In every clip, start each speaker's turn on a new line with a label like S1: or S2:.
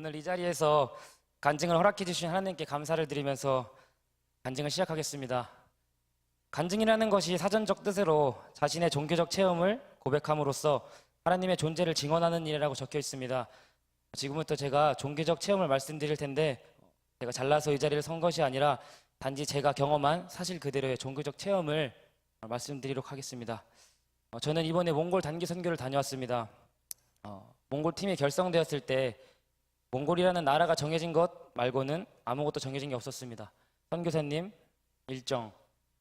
S1: 오늘 이 자리에서 간증을 허락해 주신 하나님께 감사를 드리면서 간증을 시작하겠습니다. 간증이라는 것이 사전적 뜻으로 자신의 종교적 체험을 고백함으로써 하나님의 존재를 증언하는 일이라고 적혀 있습니다. 지금부터 제가 종교적 체험을 말씀드릴 텐데 제가 잘나서 이 자리를 선 것이 아니라 단지 제가 경험한 사실 그대로의 종교적 체험을 말씀드리도록 하겠습니다. 저는 이번에 몽골 단기 선교를 다녀왔습니다. 몽골 팀이 결성되었을 때 몽골이라는 나라가 정해진 것 말고는 아무것도 정해진 게 없었습니다. 선교사님, 일정,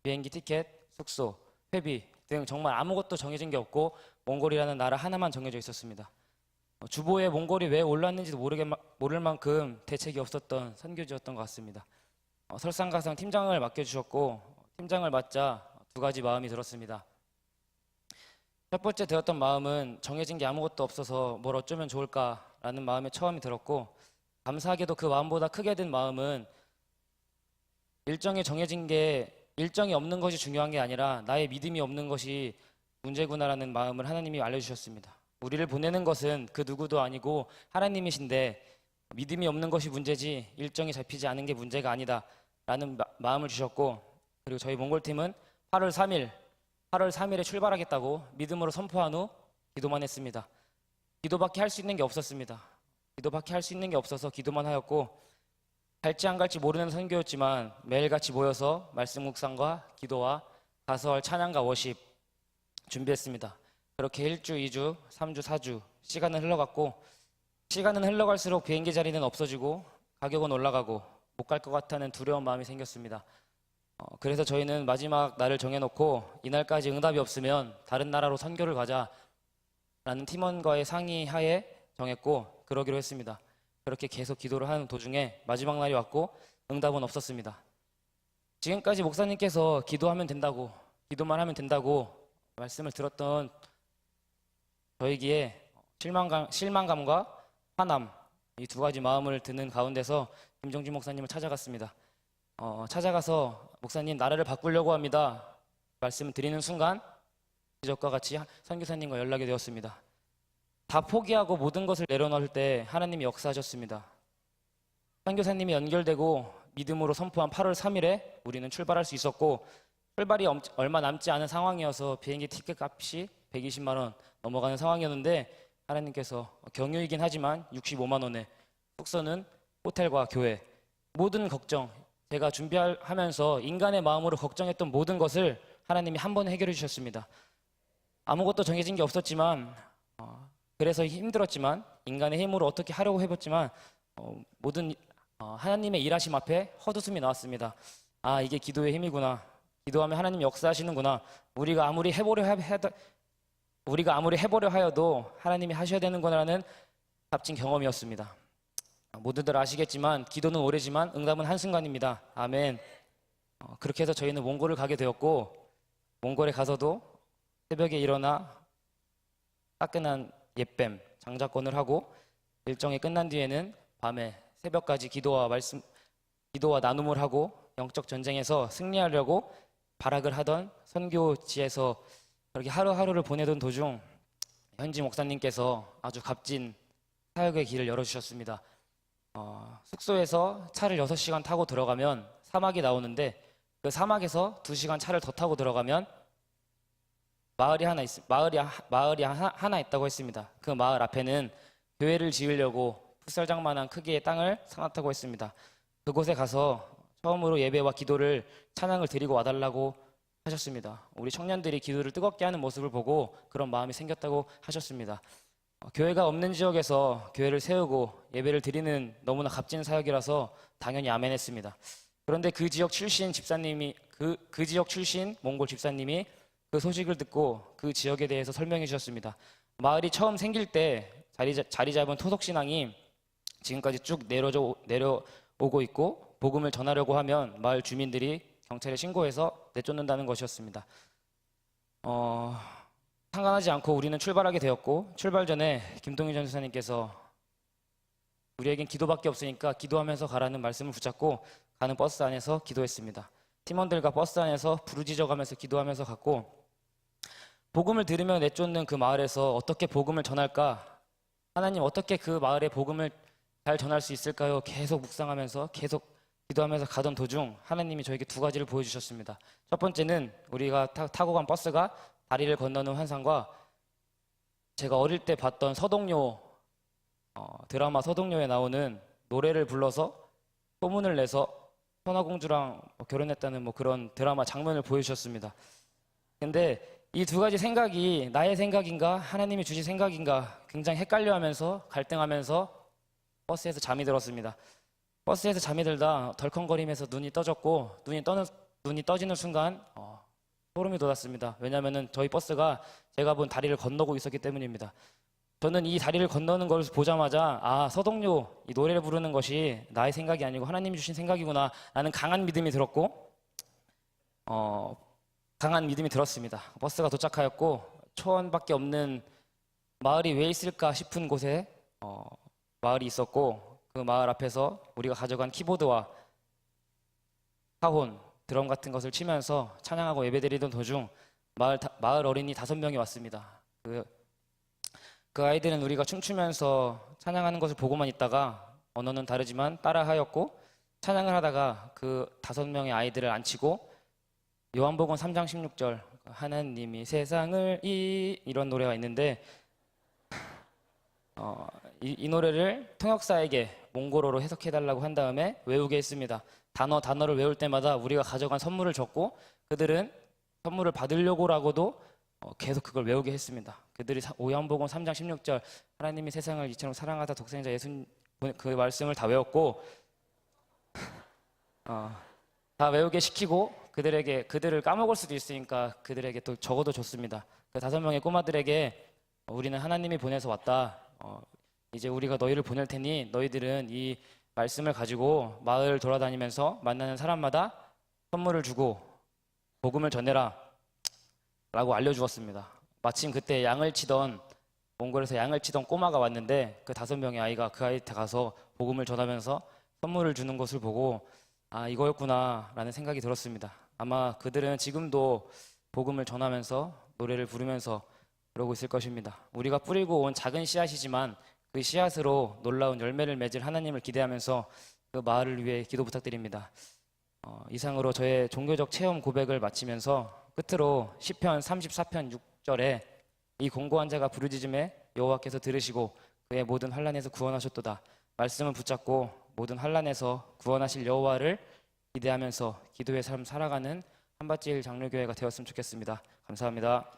S1: 비행기 티켓, 숙소, 회비 등 정말 아무것도 정해진 게 없고 몽골이라는 나라 하나만 정해져 있었습니다. 주보에 몽골이 왜 올랐는지도 모를 만큼 대책이 없었던 선교지였던 것 같습니다. 설상가상 팀장을 맡겨주셨고 팀장을 맡자 두 가지 마음이 들었습니다. 첫 번째 되었던 마음은 정해진 게 아무것도 없어서 뭘 어쩌면 좋을까라는 마음에 처음이 들었고, 감사하게도 그 마음보다 크게 든 마음은 일정이 정해진 게 일정이 없는 것이 중요한 게 아니라 나의 믿음이 없는 것이 문제구나라는 마음을 하나님이 알려주셨습니다. 우리를 보내는 것은 그 누구도 아니고 하나님이신데 믿음이 없는 것이 문제지 일정이 잡히지 않은 게 문제가 아니다 라는 마음을 주셨고, 그리고 저희 몽골팀은 8월 3일에 출발하겠다고 믿음으로 선포한 후 기도만 했습니다. 기도밖에 할 수 있는 게 없었습니다. 기도밖에 할 수 있는 게 없어서 기도만 하였고, 갈지 안 갈지 모르는 선교였지만 매일같이 모여서 말씀 묵상과 기도와 가설, 찬양과 워십 준비했습니다. 그렇게 1주, 2주, 3주, 4주 시간은 흘러갔고, 시간은 흘러갈수록 비행기 자리는 없어지고 가격은 올라가고 못 갈 것 같다는 두려운 마음이 생겼습니다. 그래서 저희는 마지막 날을 정해놓고 이날까지 응답이 없으면 다른 나라로 선교를 가자라는 팀원과의 상의하에 정했고 그러기로 했습니다. 그렇게 계속 기도를 하는 도중에 마지막 날이 왔고 응답은 없었습니다. 지금까지 목사님께서 기도하면 된다고, 기도만 하면 된다고 말씀을 들었던 저에게 실망감과 화남, 이 두 가지 마음을 드는 가운데서 김정진 목사님을 찾아갔습니다. 찾아가서 목사님, 나라를 바꾸려고 합니다 말씀을 드리는 순간 기적과 같이 선교사님과 연락이 되었습니다. 다 포기하고 모든 것을 내려놓을 때 하나님이 역사하셨습니다. 선교사님이 연결되고 믿음으로 선포한 8월 3일에 우리는 출발할 수 있었고, 출발이 얼마 남지 않은 상황이어서 비행기 티켓 값이 120만 원 넘어가는 상황이었는데 하나님께서 경유이긴 하지만 65만 원에 숙소는 호텔과 교회, 모든 걱정, 제가 준비하면서 인간의 마음으로 걱정했던 모든 것을 하나님이 한 번에 해결해 주셨습니다. 아무것도 정해진 게 없었지만 그래서 힘들었지만 인간의 힘으로 어떻게 하려고 해봤지만 모든 하나님의 일하심 앞에 헛웃음이 나왔습니다. 아, 이게 기도의 힘이구나. 기도하면 하나님이 역사하시는구나. 우리가 아무리 해보려 하여도 하나님이 하셔야 되는구나라는 값진 경험이었습니다. 모두들 아시겠지만 기도는 오래지만 응답은 한순간입니다. 아멘. 그렇게 해서 저희는 몽골을 가게 되었고, 몽골에 가서도 새벽에 일어나 따끈한 옙뱀 장자권을 하고 일정이 끝난 뒤에는 밤에 새벽까지 기도와 나눔을 하고 영적 전쟁에서 승리하려고 발악을 하던 선교지에서 그렇게 하루하루를 보내던 도중 현지 목사님께서 아주 값진 사역의 길을 열어주셨습니다. 숙소에서 차를 6시간 타고 들어가면 사막이 나오는데 그 사막에서 2시간 차를 더 타고 들어가면 마을이 하나 있다고 했습니다. 그 마을 앞에는 교회를 지으려고 풋살장만한 크기의 땅을 사놨다고 했습니다. 그곳에 가서 처음으로 예배와 기도를, 찬양을 드리고 와달라고 하셨습니다. 우리 청년들이 기도를 뜨겁게 하는 모습을 보고 그런 마음이 생겼다고 하셨습니다. 교회가 없는 지역에서 교회를 세우고 예배를 드리는 너무나 값진 사역이라서 당연히 아멘했습니다. 그런데 그 지역 출신 몽골 집사님이 그 소식을 듣고 그 지역에 대해서 설명해 주셨습니다. 마을이 처음 생길 때 자리 잡은 토속신앙이 지금까지 쭉 내려오고 있고, 복음을 전하려고 하면 마을 주민들이 경찰에 신고해서 내쫓는다는 것이었습니다. 상관하지 않고 우리는 출발하게 되었고, 출발 전에 김동희 전수사님께서 우리에겐 기도밖에 없으니까 기도하면서 가라는 말씀을 붙잡고 가는 버스 안에서 기도했습니다. 팀원들과 버스 안에서 부르짖어가면서 기도하면서 갔고, 복음을 들으며 내쫓는 그 마을에서 어떻게 복음을 전할까, 하나님 어떻게 그 마을에 복음을 잘 전할 수 있을까요? 계속 묵상하면서 계속 기도하면서 가던 도중 하나님이 저에게 두 가지를 보여주셨습니다. 첫 번째는 우리가 타고 간 버스가 다리를 건너는 환상과 제가 어릴 때 봤던 서동요 드라마 서동요에 나오는 노래를 불러서 소문을 내서 천하공주랑 결혼했다는 그런 드라마 장면을 보여주셨습니다. 근데 이 두 가지 생각이 나의 생각인가 하나님이 주신 생각인가 굉장히 헷갈려하면서 갈등하면서 버스에서 잠이 들었습니다. 버스에서 잠이 들다 덜컹거리면서 눈이 떠졌고 눈이 떠지는 순간 소름이 돋았습니다. 왜냐하면 저희 버스가 제가 본 다리를 건너고 있었기 때문입니다. 저는 이 다리를 건너는 걸 보자마자 서동요 이 노래를 부르는 것이 나의 생각이 아니고 하나님이 주신 생각이구나 라는 강한 믿음이 들었고 강한 믿음이 들었습니다. 버스가 도착하였고 초원밖에 없는 마을이 왜 있을까 싶은 곳에 마을이 있었고 그 마을 앞에서 우리가 가져간 키보드와 카혼, 드럼 같은 것을 치면서 찬양하고 예배드리던 도중 마을 어린이 5명이 왔습니다. 그 아이들은 우리가 춤추면서 찬양하는 것을 보고만 있다가 언어는 다르지만 따라하였고 찬양을 하다가 그 5명의 아이들을 앉히고 요한복음 3장 16절 하나님이 세상을 이런 노래가 있는데 이 노래를 통역사에게 몽골어로 해석해달라고 한 다음에 외우게 했습니다. 단어를 외울 때마다 우리가 가져간 선물을 줬고 그들은 선물을 받으려고라고도 계속 그걸 외우게 했습니다. 그들이 요한복음 3장 16절 하나님이 세상을 이처럼 사랑하다 독생자 예수님 그 말씀을 다 외웠고 다 외우게 시키고 그들을 까먹을 수도 있으니까 그들에게 또 적어도 줬습니다. 그 5명의 꼬마들에게 우리는 하나님이 보내서 왔다. 이제 우리가 너희를 보낼 테니 너희들은 이 말씀을 가지고 마을 돌아다니면서 만나는 사람마다 선물을 주고 복음을 전해라 라고 알려주었습니다. 마침 그때 몽골에서 양을 치던 꼬마가 왔는데 그 5명의 아이가 그 아이한테 가서 복음을 전하면서 선물을 주는 것을 보고 이거였구나 라는 생각이 들었습니다. 아마 그들은 지금도 복음을 전하면서 노래를 부르면서 그러고 있을 것입니다. 우리가 뿌리고 온 작은 씨앗이지만 그 씨앗으로 놀라운 열매를 맺을 하나님을 기대하면서 그 마을을 위해 기도 부탁드립니다. 이상으로 저의 종교적 체험 고백을 마치면서 끝으로 시편 34편 6절에 이 공고한 자가 부르짖음에 여호와께서 들으시고 그의 모든 환난에서 구원하셨도다. 말씀을 붙잡고 모든 환난에서 구원하실 여호와를 기대하면서 기도의 삶 살아가는 한밭질 장로교회가 되었으면 좋겠습니다. 감사합니다.